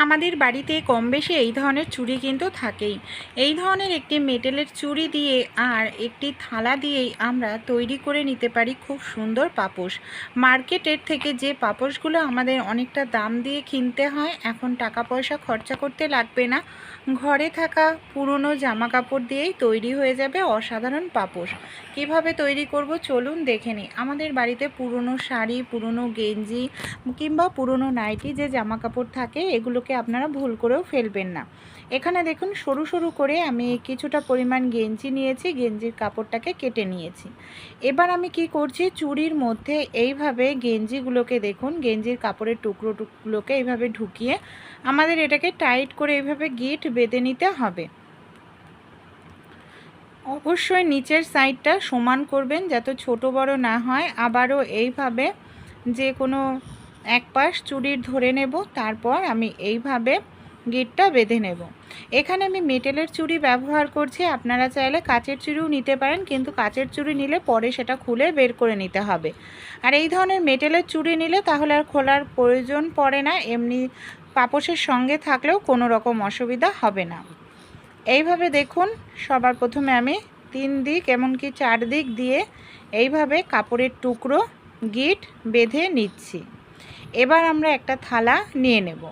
আমাদের বাড়িতে কম বেশি এই ধরনের চুড়ি কিন্তু থাকেই। এই ধরনের একটি মেটেলের চুড়ি দিয়ে আর একটি থালা দিয়েই আমরা তৈরি করে নিতে পারি খুব সুন্দর পাপোশ। মার্কেটের থেকে যে পাপোশগুলো আমাদের অনেকটা দাম দিয়ে কিনতে হয়, এখন টাকা পয়সা খরচা করতে লাগবে না, ঘরে থাকা পুরনো জামা কাপড় দিয়েই তৈরি হয়ে যাবে অসাধারণ পাপোশ। কিভাবে তৈরি করব চলুন দেখে নিই। আমাদের বাড়িতে পুরনো শাড়ি, পুরনো গেঞ্জি কিংবা পুরনো নাইটি যে জামা কাপড় থাকে, এগুলোকে আপনারা ভুল করেও ফেলবেন না। এখানে দেখুন সরু সরু করে আমি কিছুটা পরিমাণ গেঞ্জি নিয়েছি, গেঞ্জির কাপড়টাকে কেটে নিয়েছি। এবার আমি কি করছি, চুড়ির মধ্যে এইভাবে গেঞ্জিগুলোকে দেখুন, গেঞ্জির কাপড়ের টুকরোগুলোকে এইভাবে ঢুকিয়ে আমাদের এটাকে টাইট করে এইভাবে গিট বেঁধে নিতে হবে। অবশ্যই নিচের সাইডটা সমান করবেন যাতে ছোট বড় না হয়। আবারও এইভাবে যে কোনো এক পাশ চুড়ির ধরে নেব, তারপর আমি এইভাবে গিটটা বেঁধে নেব। এখানে আমি মেটেলের চুড়ি ব্যবহার করছি, আপনারা চাইলে কাচের চুড়িও নিতে পারেন, কিন্তু কাচের চুড়ি নিলে পরে সেটা খুলে বের করে নিতে হবে। আর এই ধরনের মেটেলের চুড়ি নিলে তাহলে আর খোলার প্রয়োজন পড়ে না, এমনি পাপোশের সঙ্গে থাকলেও কোনো রকম অসুবিধা হবে না। এইভাবে দেখুন সবার প্রথমে আমি 3 দিক এমনকি 4 দিক দিয়ে এইভাবে কাপড়ের টুকরো গিট বেঁধে নিচ্ছি। এবার আমরা একটা থালা নিয়ে নেব।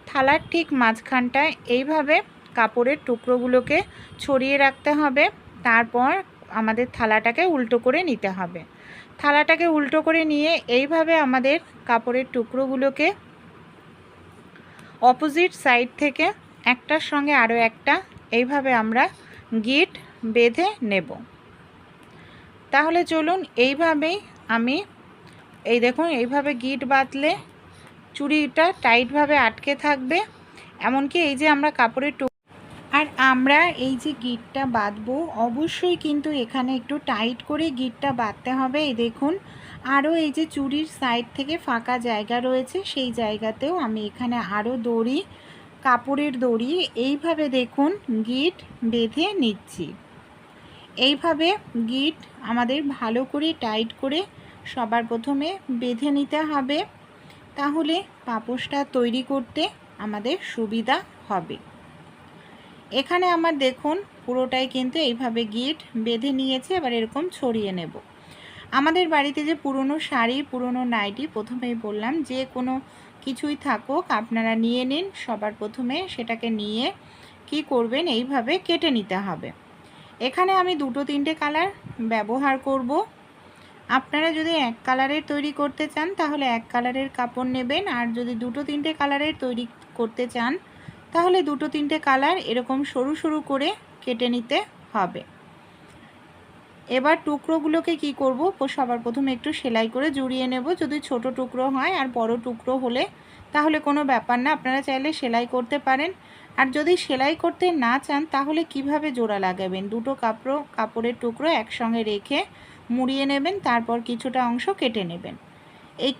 থালার ঠিক মাঝখানটায় এইভাবে কাপড়ের টুকরোগুলোকে ছড়িয়ে রাখতে হবে। তারপর আমাদের থালাটাকে উল্টো করে নিতে হবে। থালাটাকে উল্টো করে নিয়ে এইভাবে আমাদের কাপড়ের টুকরোগুলোকে অপোজিট সাইড থেকে একটার সঙ্গে আরও একটা এইভাবে আমরা গিট বেঁধে নেব। তাহলে চলুন এইভাবেই আমি এই দেখুন এইভাবে গিট বাঁধলে চুড়িটা টাইটভাবে আটকে থাকবে। এমনকি এই যে আমরা কাপড়ের আর আমরা এই যে গিটটা বাঁধবো, অবশ্যই কিন্তু এখানে একটু টাইট করে গিটটা বাঁধতে হবে। এই দেখুন আরও এই যে চুড়ির সাইড থেকে ফাঁকা জায়গা রয়েছে, সেই জায়গাতেও আমি এখানে আরও দড়ি, কাপড়ের দড়ি এইভাবে দেখুন গিট বেঁধে নিচ্ছি। এইভাবে গিট আমাদের ভালো করে টাইট করে সবার প্রথমে বেঁধে নিতে হবে, তাহলে পাপোশটা তৈরি করতে আমাদের সুবিধা হবে। এখানে আমার দেখুন পুরোটাই কিন্তু এইভাবে গিট বেঁধে নিয়েছে। এবার এরকম ছড়িয়ে নেব। আমাদের বাড়িতে যে পুরনো শাড়ি, পুরনো নাইটি, প্রথমেই বললাম যে কোনো কিছুই থাকুক আপনারা নিয়ে নিন। সবার প্রথমে সেটাকে নিয়ে কি করবেন, এইভাবে কেটে নিতে হবে। এখানে আমি 2-3টে কালার ব্যবহার করব। আপনারা যদি এক কালারের তৈরি করতে চান তাহলে এক কালারের কাপড় নেবেন, আর যদি 2-3টে কালারের তৈরি করতে চান তাহলে 2-3টে কালার এরকম সরু সরু করে কেটে নিতে হবে। এবার টুকরোগুলোকে কি করব, সবার প্রথমে একটু সেলাই করে জড়িয়ে নেব। যদি ছোট টুকরো হয় আর বড় টুকরো হলে তাহলে কোনো ব্যাপার না, আপনারা চাইলে সেলাই করতে পারেন। আর যদি সেলাই করতে না চান তাহলে কিভাবে জোড়া লাগাবেন, দুটো কাপড়ের টুকরো একসঙ্গে রেখে মুড়িয়ে নেবেন, তারপর কিছুটা অংশ কেটে নেবেন। এই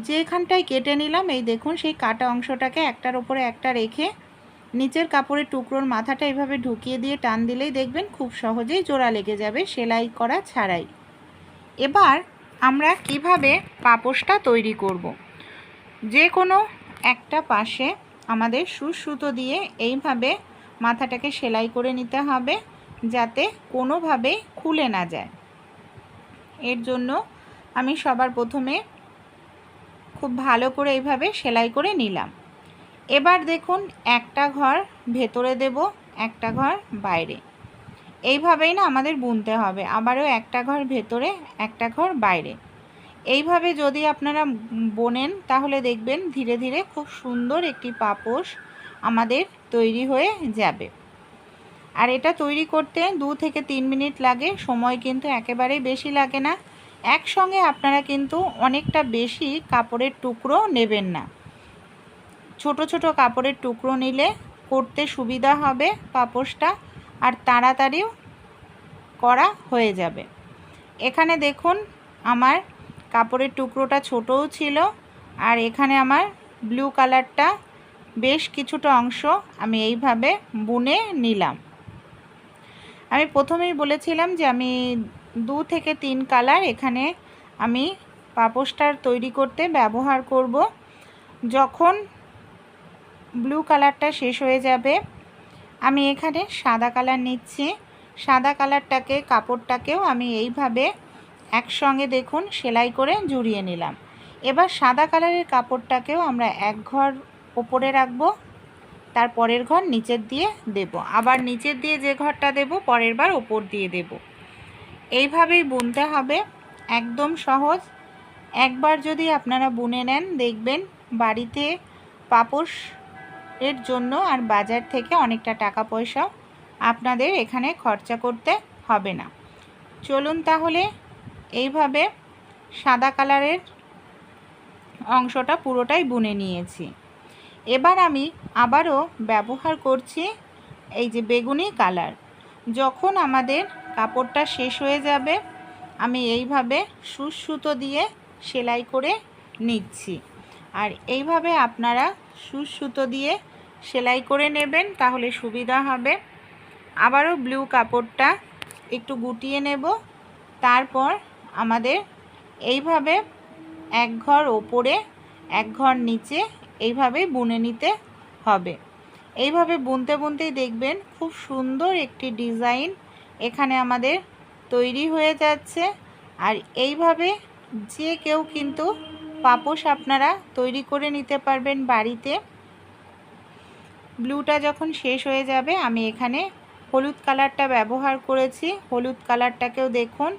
যেখানটায় কেটে নিলাম এই দেখুন সেই কাটা অংশটাকে একটার উপরে একটা রেখে নিচের কাপড়ের টুকরোর মাথাটা এইভাবে ঢুকিয়ে দিয়ে টান দিলেই দেখবেন খুব সহজেই জোড়া লেগে যাবে সেলাই করা ছাড়াই। এবার আমরা কিভাবে পাপোশটা তৈরি করব, যে কোনো একটা পাশে আমাদের সুতো দিয়ে এইভাবে মাথাটাকে সেলাই করে নিতে হবে যাতে কোনোভাবে খুলে না যায়। এর জন্য আমি সবার প্রথমে খুব ভালো করে এইভাবে সেলাই করে নিলাম। এবার দেখুন একটা ঘর ভেতরে দেব, একটা ঘর বাইরে, এইভাবেই না আমাদের বুনতে হবে। আবারও একটা ঘর ভেতরে, একটা ঘর বাইরে, এইভাবে যদি আপনারা বোনেন তাহলে দেখবেন ধীরে ধীরে খুব সুন্দর একটি পাপোশ আমাদের তৈরি হয়ে যাবে। আর এটা তৈরি করতে 2 থেকে 3 মিনিট লাগে, সময় কিন্তু একেবারেই বেশি লাগে না। একসঙ্গে আপনারা কিন্তু অনেকটা বেশি কাপড়ের টুকরো নেবেন না, ছোট ছোট কাপড়ের টুকরো নিলে করতে সুবিধা হবে পাপোশটা, আর তাড়াতাড়িও করা হয়ে যাবে। এখানে দেখুন আমার কাপড়ের টুকরোটা ছোটও ছিল, আর এখানে আমার ব্লু কালারটা বেশ কিছুটা অংশ আমি এইভাবে বুনে নিলাম। আমি প্রথমেই বলেছিলাম যে আমি 2 থেকে 3 কালার এখানে আমি পাপোশটার তৈরি করতে ব্যবহার করব। যখন ব্লু কালারটা শেষ হয়ে যাবে, আমি এখানে সাদা কালার নিচ্ছি। সাদা কালারটাকে কাপড়টাকেও আমি এইভাবে একসঙ্গে দেখুন সেলাই করে জুড়িয়ে নিলাম। এবার সাদা কালারের কাপড়টাকেও আমরা এক ঘর ওপরে রাখবো, তার পরের ঘর নিচের দিয়ে দেব, আবার নিচের দিয়ে যে ঘরটা দেব পরের বার ওপর দিয়ে দেব। এইভাবেই বুনতে হবে, একদম সহজ। একবার যদি আপনারা বুনে নেন দেখবেন বাড়িতে পাপোশ এর জন্য আর বাজার থেকে অনেকটা টাকা পয়সা আপনাদের এখানে খরচা করতে হবে না। চলুন তাহলে এইভাবে সাদা কালারের অংশটা পুরোটাই বুনে নিয়েছি। এবার আমি আবারও ব্যবহার করছি এই যে বেগুনি কালার। যখন আমাদের কাপড়টা শেষ হয়ে যাবে আমি এইভাবে সুচ সুতো দিয়ে সেলাই করে নিচ্ছি। আর এইভাবে আপনারা সুচ সুতো দিয়ে সেলাই করে নেবেন, তাহলে সুবিধা হবে। আবারও ব্লু কাপড়টা একটু গুটিয়ে নেব, তারপর আমাদের এইভাবে এক ঘর ওপরে এক ঘর নিচে এইভাবে বুনে নিতে হবে। এইভাবে বুনতে বুনতেই দেখবেন খুব সুন্দর একটি ডিজাইন এখানে আমাদের তৈরি হয়ে যাচ্ছে। আর এইভাবে যে কেউ কিন্তু পাপোশ আপনারা তৈরি করে নিতে পারবেন বাড়িতে। ব্লুটা যখন শেষ হয়ে যাবে আমি এখানে হলুদ কালারটা ব্যবহার করেছি। হলুদ কালারটাকেও দেখুন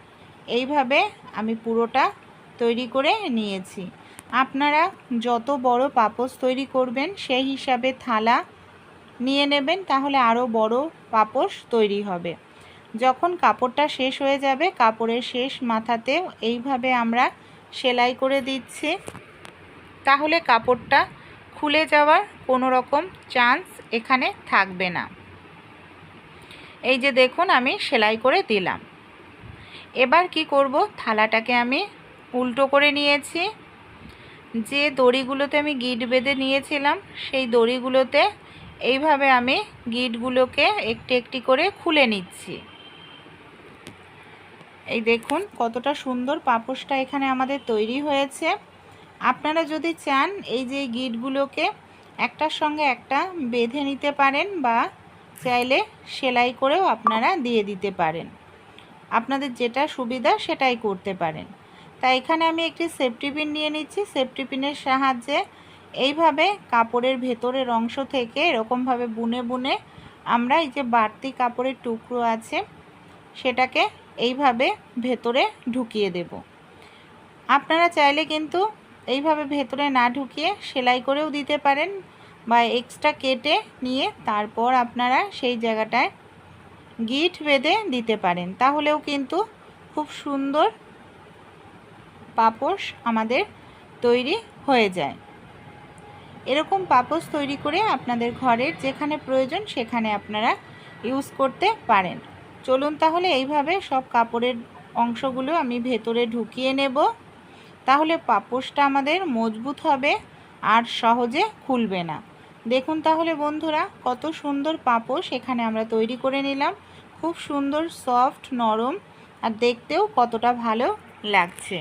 এইভাবে আমি পুরোটা তৈরি করে নিয়েছি। আপনারা যত বড় পাপোশ তৈরি করবেন সেই হিসাবে থালা নিয়ে নেবেন, তাহলে আরও বড় পাপোশ তৈরি হবে। যখন কাপড়টা শেষ হয়ে যাবে কাপড়ের শেষ মাথাতেও এইভাবে আমরা সেলাই করে দিচ্ছি, তাহলে কাপড়টা খুলে যাওয়ার কোনো রকম চান্স এখানে থাকবে না। এই যে দেখুন আমি সেলাই করে দিলাম। এবার কি করব, থালাটাকে আমি উল্টো করে নিয়েছি। যে দড়িগুলোতে আমি গিট বেঁধে নিয়েছিলাম সেই দড়িগুলোতে এইভাবে আমি গিটগুলোকে একটি একটি করে খুলে নিচ্ছি। এই দেখুন কতটা সুন্দর পাপোশটা এখানে আমাদের তৈরি হয়েছে। আপনারা যদি চান এই যে গিটগুলোকে একটার সঙ্গে একটা বেঁধে নিতে পারেন, বা চাইলে সেলাই করেও আপনারা দিয়ে দিতে পারেন। আপনাদের যেটা সুবিধা সেটাই করতে পারেন। তাই এখানে আমি একটি সেফটি পিন নিয়ে নিচ্ছি। সেফটি পিনের সাহায্যে এইভাবে কাপড়ের ভেতরের অংশ থেকে এরকমভাবে বুনে বুনে আমরা এই যে বাড়তি কাপড়ের টুকরো আছে সেটাকে এইভাবে ভেতরে ঢুকিয়ে দেব। আপনারা চাইলে কিন্তু এইভাবে ভেতরে না ঢুকিয়ে সেলাই করেও দিতে পারেন, বা এক্সট্রা কেটে নিয়ে তারপর আপনারা সেই জায়গাটায় গিট বেঁধে দিতে পারেন, তাহলেও কিন্তু খুব সুন্দর পাপোশ আমাদের তৈরি হয়ে যায়। এরকম পাপোশ তৈরি করে আপনাদের ঘরের যেখানে প্রয়োজন সেখানে আপনারা ইউজ করতে পারেন। চলুন তাহলে এইভাবে সব কাপড়ের অংশগুলো আমি ভেতরে ঢুকিয়ে নেব, তাহলে পাপোশটা আমাদের মজবুত হবে আর সহজে খুলবে না। দেখুন তাহলে বন্ধুরা কত সুন্দর পাপোশ এখানে আমরা তৈরি করে নিলাম। খুব সুন্দর সফট নরম আর দেখতেও কতটা ভালো লাগছে।